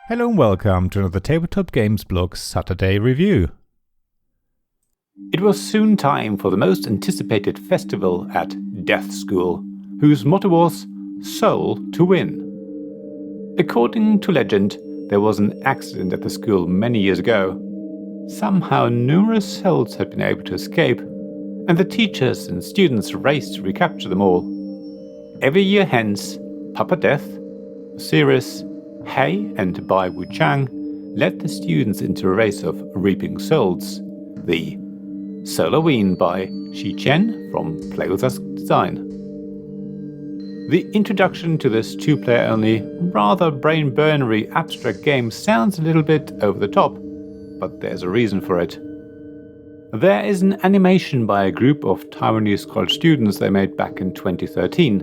Hello and welcome to another Tabletop Games Blog Saturday review. It was soon time for the most anticipated festival at Death School, whose motto was Soul to Win. According to legend, there was an accident at the school many years ago. Somehow numerous souls had been able to escape, and the teachers and students raced to recapture them all. Every year hence, Papa Death, Osiris, Hei and Bai Wu Chang led the students into a race of reaping souls, the Soulaween by Shi Chen from Play With Us Design. The introduction to this two-player only, rather brain-burnery abstract game sounds a little bit over the top, but there's a reason for it. There is an animation by a group of Taiwanese college students they made back in 2013.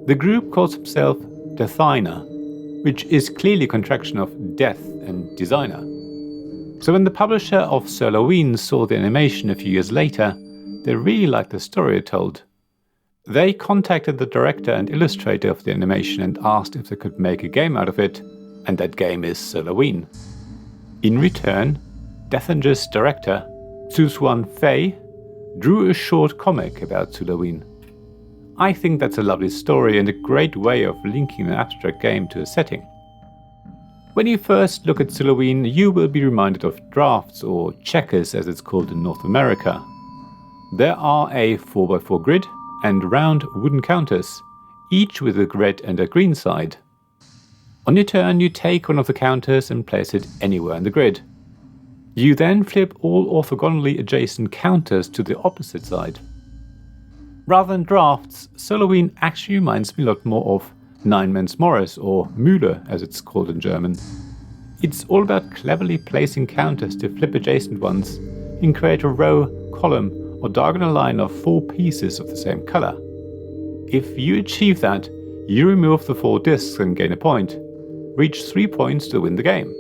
The group calls itself Deathina, which is clearly a contraction of death and designer. So when the publisher of Soulaween saw the animation a few years later, they really liked the story it told. They contacted the director and illustrator of the animation and asked if they could make a game out of it, and that game is Soulaween. In return, Deathinger's director, Susuan Fei, drew a short comic about Soulaween. I think that's a lovely story and a great way of linking an abstract game to a setting. When you first look at Soulaween, you will be reminded of drafts, or checkers as it's called in North America. There are a 4x4 grid and round wooden counters, each with a red and a green side. On your turn, you take one of the counters and place it anywhere on the grid. You then flip all orthogonally adjacent counters to the opposite side. Rather than drafts, Soulaween actually reminds me a lot more of Nine Men's Morris, or Mühle as it's called in German. It's all about cleverly placing counters to flip adjacent ones and create a row, column or diagonal line of 4 pieces of the same color. If you achieve that, you remove the 4 discs and gain a point. Reach 3 points to win the game.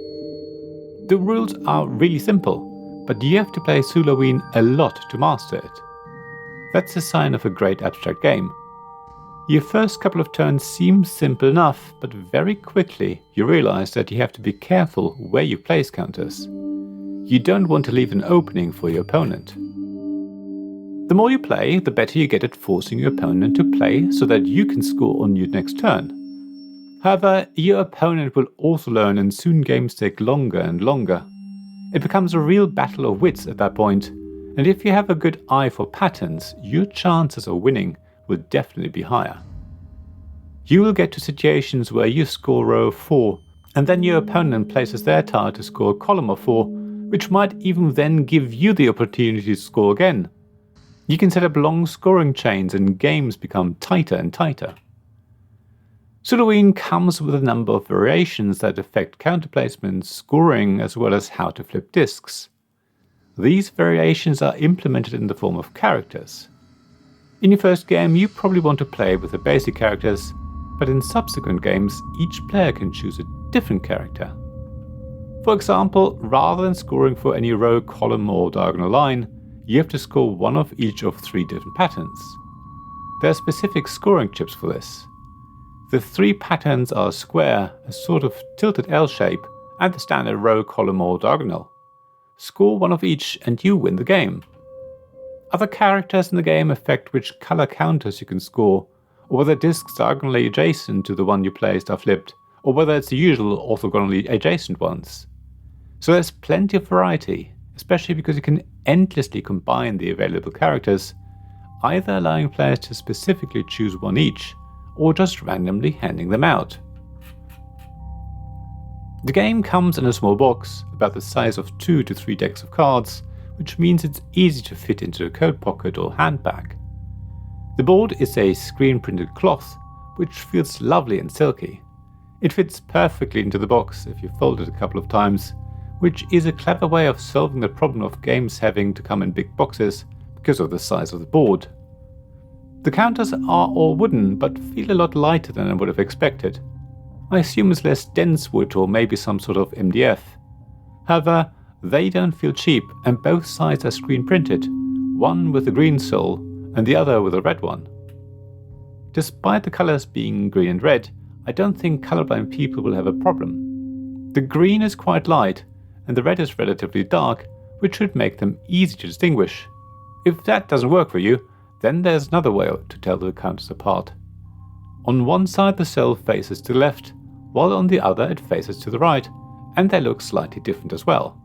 The rules are really simple, but you have to play Soulaween a lot to master it. That's a sign of a great abstract game. Your first couple of turns seem simple enough, but very quickly you realize that you have to be careful where you place counters. You don't want to leave an opening for your opponent. The more you play, the better you get at forcing your opponent to play so that you can score on your next turn. However, your opponent will also learn, and soon games take longer and longer. It becomes a real battle of wits at that point. And if you have a good eye for patterns, your chances of winning will definitely be higher. You will get to situations where you score row 4, and then your opponent places their tile to score a column of 4, which might even then give you the opportunity to score again. You can set up long scoring chains and games become tighter and tighter. Soulaween comes with a number of variations that affect counter placements, scoring, as well as how to flip discs. These variations are implemented in the form of characters. In your first game, you probably want to play with the basic characters, but in subsequent games, each player can choose a different character. For example, rather than scoring for any row, column or diagonal line, you have to score one of each of 3 different patterns. There are specific scoring chips for this. The 3 patterns are square, a sort of tilted L shape, and the standard row, column or diagonal. Score one of each and you win the game. Other characters in the game affect which color counters you can score, or whether discs diagonally adjacent to the one you placed are flipped, or whether it's the usual orthogonally adjacent ones. So there's plenty of variety, especially because you can endlessly combine the available characters, either allowing players to specifically choose one each, or just randomly handing them out. The game comes in a small box, about the size of 2 to 3 decks of cards, which means it's easy to fit into a coat pocket or handbag. The board is a screen-printed cloth, which feels lovely and silky. It fits perfectly into the box if you fold it a couple of times, which is a clever way of solving the problem of games having to come in big boxes because of the size of the board. The counters are all wooden, but feel a lot lighter than I would have expected. I assume it's less dense wood or maybe some sort of MDF. However, they don't feel cheap, and both sides are screen printed, one with a green sole and the other with a red one. Despite the colors being green and red, I don't think colorblind people will have a problem. The green is quite light, and the red is relatively dark, which should make them easy to distinguish. If that doesn't work for you, then there's another way to tell the counters apart. On one side the cell faces to the left, while on the other it faces to the right, and they look slightly different as well.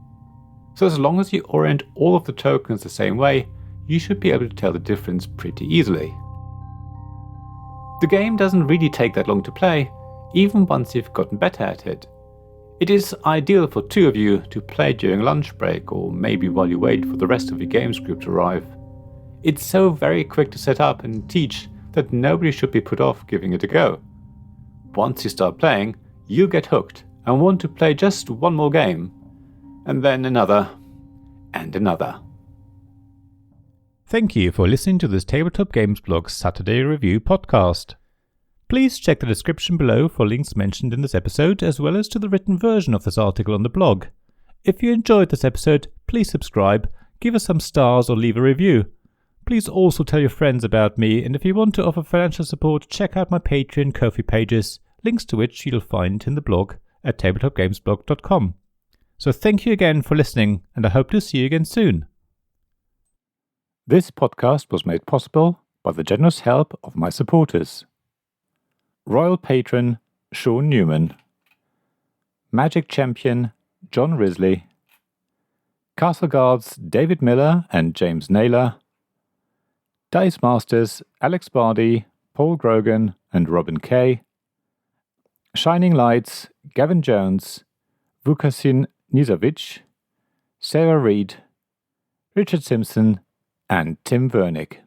So as long as you orient all of the tokens the same way, you should be able to tell the difference pretty easily. The game doesn't really take that long to play, even once you've gotten better at it. It is ideal for two of you to play during lunch break or maybe while you wait for the rest of your games group to arrive. It's so very quick to set up and teach that nobody should be put off giving it a go. Once you start playing, you'll get hooked and want to play just one more game, and then another, and another. Thank you for listening to this Tabletop Games Blog Saturday Review podcast. Please check the description below for links mentioned in this episode, as well as to the written version of this article on the blog. If you enjoyed this episode, please subscribe, give us some stars or leave a review. Please also tell your friends about me, and if you want to offer financial support, check out my Patreon and Ko-fi pages, links to which you'll find in the blog at tabletopgamesblog.com. So thank you again for listening, and I hope to see you again soon. This podcast was made possible by the generous help of my supporters. Royal Patron Sean Newman, Magic Champion John Risley, Castle Guards David Miller and James Naylor, Dice Masters Alex Bardi, Paul Grogan and Robin Kay, Shining Lights Gavin Jones, Vukasin Nizovic, Sarah Reed, Richard Simpson and Tim Vernick.